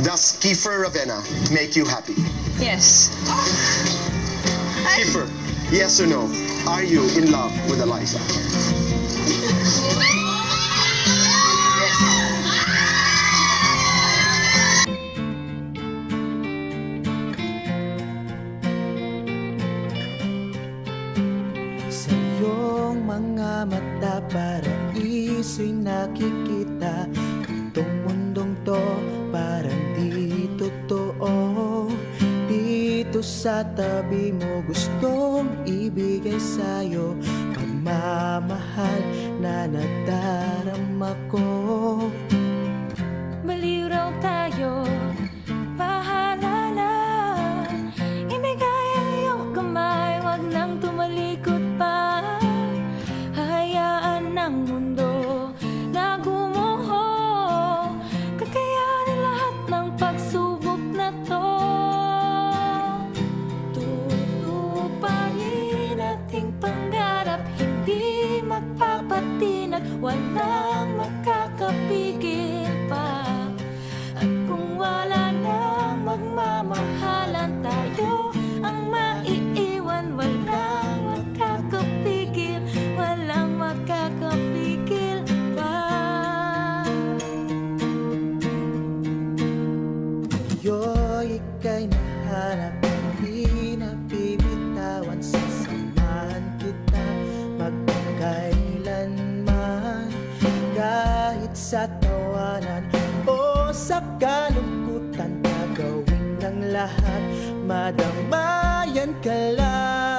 Does Kiefer Ravenna make you happy? Yes. Kiefer, yes or no? Are you in love with Eliza? Sa iyong mga mata paraiso'y nakikita. Itong mundong to parang di totoo. Dito sa tabi mo gustong ibigay sa'yo pagmamahal na nadarama ko. Baliw raw tayo, bahala na. Ibigay ang iyong kamay, wag nang tumalikod pa. Hayaan ng mundo na gumuho, kakayanin lahat ng pagsubok na to. Tutuparin ating pangarap, hindi magpapatinag, walang makakapigil pa. At kung wala nang magmamahalan tayo, ang maiiwan walang makakapigil, walang makakapigil pa. Ngayon ika'y nahanap, hindi na bibitawan. Sasamahan kita magpakailanman, kahit sa tawanan o sa kalungkutan. Gagawin ng lahat, madamayan ka lang.